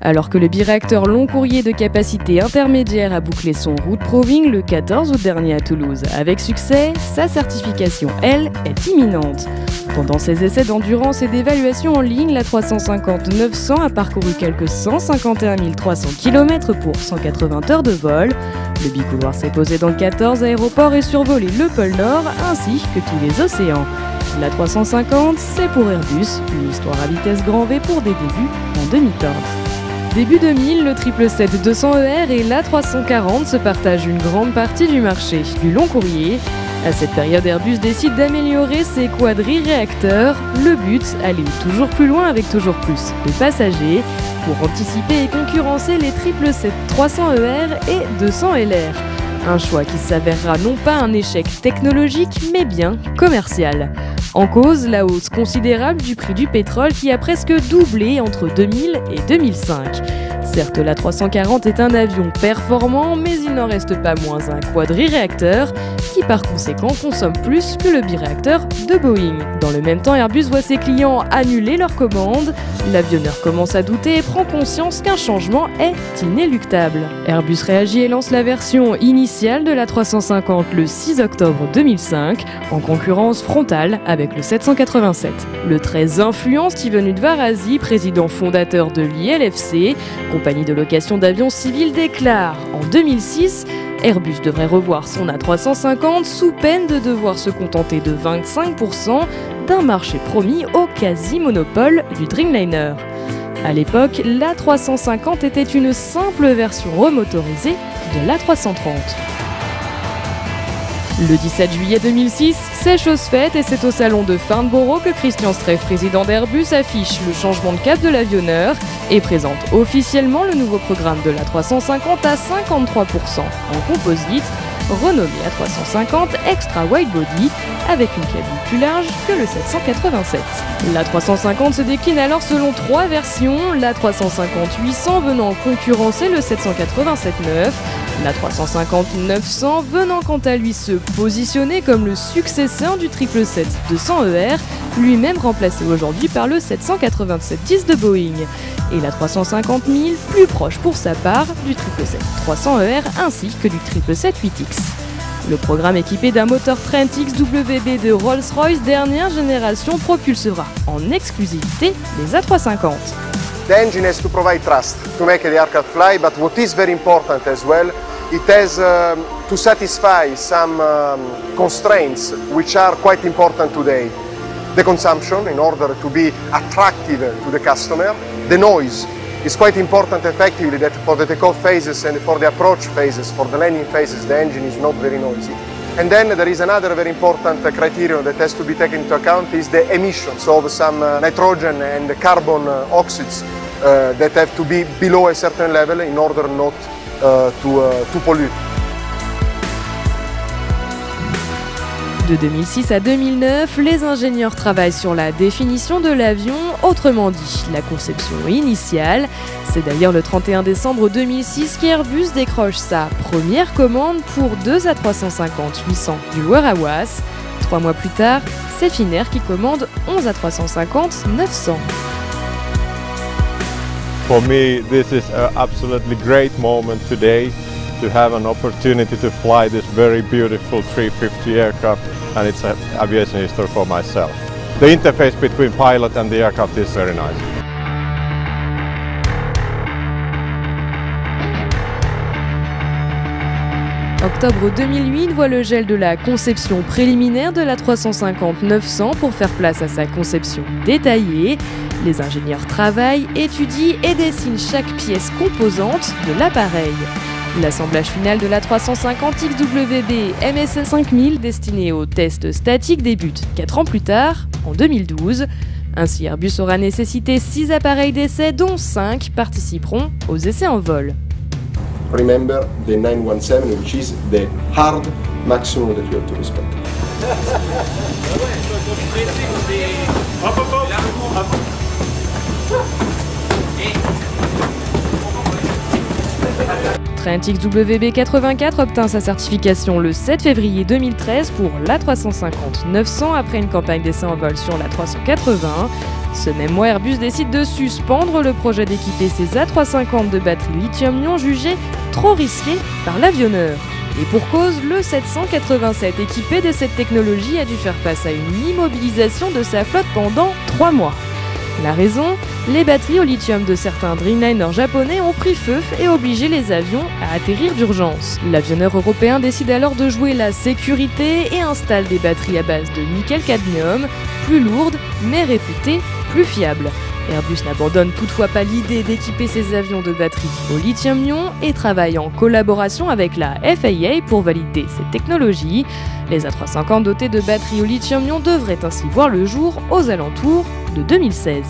Alors que le biréacteur long courrier de capacité intermédiaire a bouclé son route proving le 14 août dernier à Toulouse avec succès, sa certification, elle, est imminente. Pendant ses essais d'endurance et d'évaluation en ligne, la 350-900 a parcouru quelques 151 300 km pour 180 heures de vol. Le bicouloir s'est posé dans 14 aéroports et survolé le pôle Nord ainsi que tous les océans. La 350, c'est pour Airbus, une histoire à vitesse grand V pour des débuts en demi-teinte. Début 2000, le 777-200ER et l'A340 se partagent une grande partie du marché du long courrier. À cette période, Airbus décide d'améliorer ses quadri-réacteurs. Le but, aller toujours plus loin avec toujours plus de passagers pour anticiper et concurrencer les 777-300ER et 200LR. Un choix qui s'avérera non pas un échec technologique, mais bien commercial. En cause, la hausse considérable du prix du pétrole qui a presque doublé entre 2000 et 2005. Certes, la 340 est un avion performant, mais il n'en reste pas moins un quadri-réacteur qui par conséquent consomme plus que le biréacteur de Boeing. Dans le même temps, Airbus voit ses clients annuler leurs commandes. L'avionneur commence à douter et prend conscience qu'un changement est inéluctable. Airbus réagit et lance la version initiale de la 350 le 6 octobre 2005, en concurrence frontale avec le 787. Le très influent Steven Udvar-Hazy, président fondateur de l'ILFC, compagnie de location d'avions civils, déclare en 2006 Airbus devrait revoir son A350 sous peine de devoir se contenter de 25% d'un marché promis au quasi-monopole du Dreamliner. À l'époque, l'A350 était une simple version remotorisée de l'A330. Le 17 juillet 2006, c'est chose faite et c'est au salon de Farnborough que Christian Streff, président d'Airbus, affiche le changement de cap de l'avionneur et présente officiellement le nouveau programme de l'A350 à 53% en composite, renommé A350 Extra Wide Body, avec une cabine plus large que le 787. L'A350 se décline alors selon 3 versions, l'A350-800 venant concurrencer le 787-9, l'A350-900 venant quant à lui se positionner comme le successeur du 777-200ER, lui-même remplacé aujourd'hui par le 787-10 de Boeing, et la 350-1000 plus proche pour sa part du 777-300ER ainsi que du 777-8X. Le programme équipé d'un moteur Trent XWB de Rolls-Royce dernière génération propulsera en exclusivité les A350. The engine has to provide thrust to make the aircraft fly, but what is very important as well, it has to satisfy some constraints which are quite important today. The consumption, in order to be attractive to the customer. The noise is quite important effectively that for the takeoff phases and for the approach phases, for the landing phases, the engine is not very noisy. And then there is another very important criterion that has to be taken into account is the emissions of some nitrogen and carbon oxides that have to be below a certain level in order not to pollute. De 2006 à 2009, les ingénieurs travaillent sur la définition de l'avion, autrement dit, la conception initiale. C'est d'ailleurs le 31 décembre 2006 qu'Airbus décroche sa première commande pour 2 A350-800 du Warrawas. 3 mois plus tard, c'est Finnair qui commande 11 A350-900. For me, this is an absolutely great moment today to have an opportunity to fly this very beautiful 350 aircraft, and it's an aviation history for myself. The interface between pilot and the aircraft is very nice. Octobre 2008 voit le gel de la conception préliminaire de la 350-900 pour faire place à sa conception détaillée. Les ingénieurs travaillent, étudient et dessinent chaque pièce composante de l'appareil. L'assemblage final de la 350 XWB MSN 5000 destiné au test statique débute 4 ans plus tard, en 2012. Ainsi, Airbus aura nécessité 6 appareils d'essai, dont 5 participeront aux essais en vol. Remember the 917, which is the hard maximum that you have to respect. Trent XWB 84 obtint sa certification le 7 février 2013 pour l'A350-900 après une campagne d'essai en vol sur la 380. Ce même mois, Airbus décide de suspendre le projet d'équiper ses A350 de batterie lithium-ion jugé trop risqué par l'avionneur. Et pour cause, le 787 équipé de cette technologie a dû faire face à une immobilisation de sa flotte pendant 3 mois. La raison ? Les batteries au lithium de certains Dreamliners japonais ont pris feu et obligé les avions à atterrir d'urgence. L'avionneur européen décide alors de jouer la sécurité et installe des batteries à base de nickel-cadmium, plus lourdes mais réputées plus fiables. Airbus n'abandonne toutefois pas l'idée d'équiper ses avions de batteries au lithium-ion et travaille en collaboration avec la FAA pour valider cette technologie. Les A350 dotés de batteries au lithium-ion devraient ainsi voir le jour aux alentours de 2016.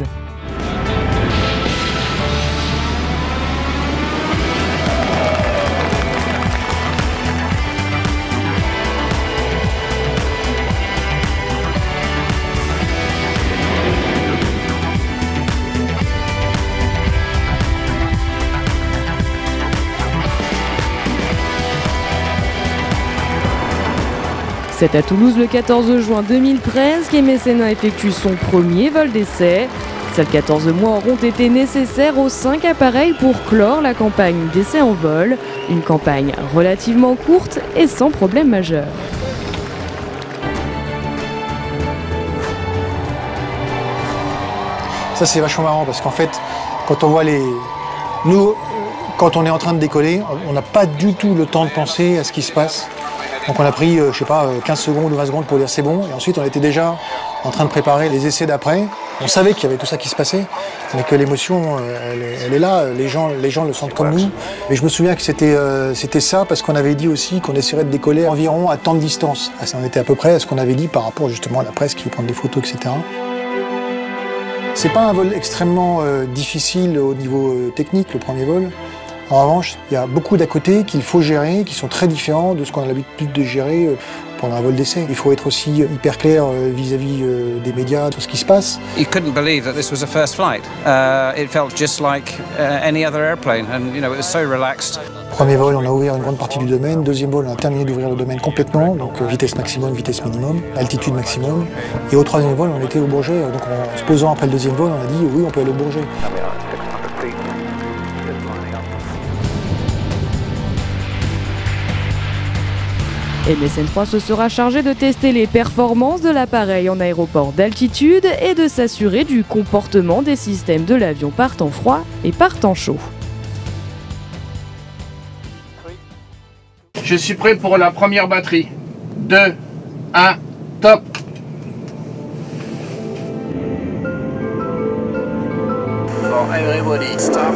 C'est à Toulouse le 14 juin 2013 qu'MSN effectue son premier vol d'essai. Seuls 14 mois auront été nécessaires aux 5 appareils pour clore la campagne d'essai en vol. Une campagne relativement courte et sans problème majeur. Ça c'est vachement marrant parce qu'en fait, quand on voit Nous, quand on est en train de décoller, on n'a pas du tout le temps de penser à ce qui se passe. Donc on a pris, 15 secondes ou 20 secondes pour dire c'est bon, et ensuite on était déjà en train de préparer les essais d'après. On savait qu'il y avait tout ça qui se passait, mais que l'émotion, elle est là, les gens le sentent comme nous. Mais je me souviens que c'était ça, parce qu'on avait dit aussi qu'on essaierait de décoller environ à tant de distance. Ça en était à peu près à ce qu'on avait dit par rapport justement à la presse qui veut prendre des photos, etc. C'est pas un vol extrêmement difficile au niveau technique, le premier vol. En revanche, il y a beaucoup d'à côté qu'il faut gérer, qui sont très différents de ce qu'on a l'habitude de gérer pendant un vol d'essai. Il faut être aussi hyper clair vis-à-vis des médias, tout ce qui se passe. You couldn't believe that this was a first flight. It felt just like any other airplane, and it was so relaxed. Premier vol, on a ouvert une grande partie du domaine. Deuxième vol, on a terminé d'ouvrir le domaine complètement, donc vitesse maximum, vitesse minimum, altitude maximum. Et au troisième vol, on était au Bourget. Donc en se posant après le deuxième vol, on a dit oui, on peut aller au Bourget. MSN 3 se sera chargé de tester les performances de l'appareil en aéroport d'altitude et de s'assurer du comportement des systèmes de l'avion par temps froid et par temps chaud. Je suis prêt pour la première batterie. 2, 1, top! For everybody, start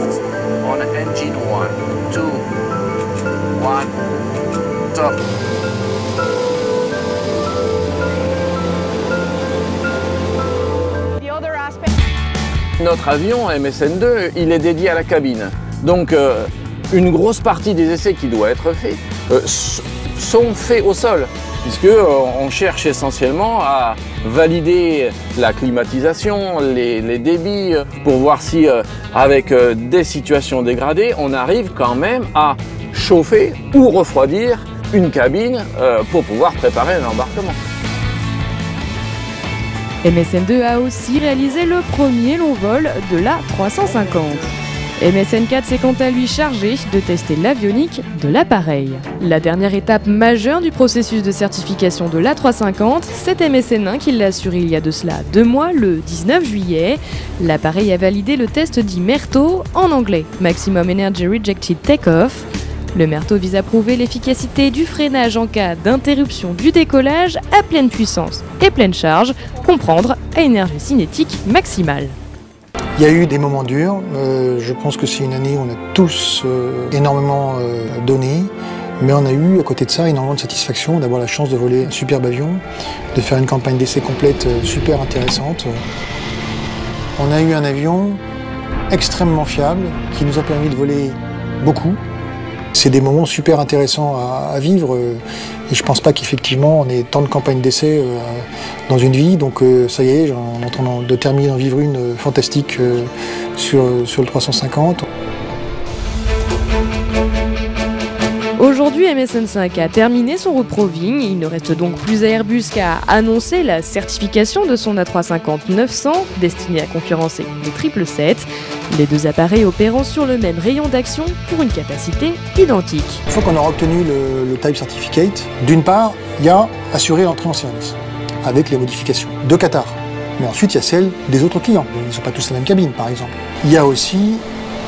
on engine 1, 2, 1, top! Notre avion MSN2, il est dédié à la cabine. Donc une grosse partie des essais qui doivent être faits sont faits au sol, puisqu'on cherche essentiellement à valider la climatisation, les débits, pour voir si avec des situations dégradées, on arrive quand même à chauffer ou refroidir une cabine pour pouvoir préparer un embarquement. MSN2 a aussi réalisé le premier long vol de l'A350. MSN4 s'est quant à lui chargé de tester l'avionique de l'appareil. La dernière étape majeure du processus de certification de l'A350, c'est MSN1 qui l'a assuré il y a de cela 2 mois, le 19 juillet. L'appareil a validé le test dit MERTO, en anglais Maximum Energy Rejected Takeoff. Le MERTO vise à prouver l'efficacité du freinage en cas d'interruption du décollage à pleine puissance et pleine charge, comprendre à énergie cinétique maximale. Il y a eu des moments durs, je pense que c'est une année où on a tous énormément donné, mais on a eu à côté de ça énormément de satisfaction d'avoir la chance de voler un superbe avion, de faire une campagne d'essai complète super intéressante. On a eu un avion extrêmement fiable qui nous a permis de voler beaucoup. C'est des moments super intéressants à vivre et je pense pas qu'effectivement on ait tant de campagnes d'essai dans une vie, donc ça y est, on est en train de terminer d'en vivre une fantastique sur le 350. Aujourd'hui, Aujourd'hui, MSN 5 a terminé son reproving. Il ne reste donc plus à Airbus qu'à annoncer la certification de son A350-900, destiné à concurrencer le 777. Les deux appareils opérant sur le même rayon d'action pour une capacité identique. Une fois qu'on aura obtenu le Type Certificate, d'une part, il y a assurer l'entrée en service, avec les modifications de Qatar. Mais ensuite, il y a celle des autres clients. Ils ne sont pas tous la même cabine, par exemple. Il y a aussi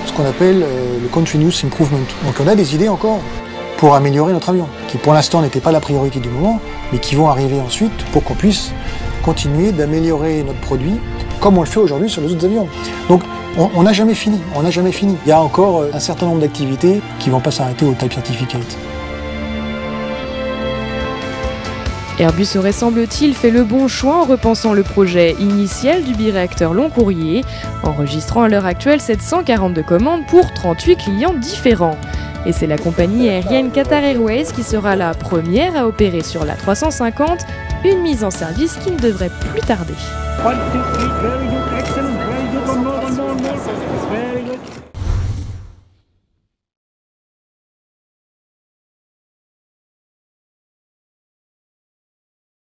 ce qu'on appelle le Continuous Improvement. Donc on a des idées encore pour améliorer notre avion, qui pour l'instant n'étaient pas la priorité du moment, mais qui vont arriver ensuite pour qu'on puisse continuer d'améliorer notre produit, comme on le fait aujourd'hui sur les autres avions. Donc on n'a jamais fini, on n'a jamais fini. Il y a encore un certain nombre d'activités qui ne vont pas s'arrêter au Type Certificate. Airbus aurait, semble-t-il, fait le bon choix en repensant le projet initial du biréacteur long courrier, enregistrant à l'heure actuelle 742 commandes pour 38 clients différents. Et c'est la compagnie aérienne Qatar Airways qui sera la première à opérer sur l'A350, une mise en service qui ne devrait plus tarder. 1, 2, 3, very good, excellent, very good, one more,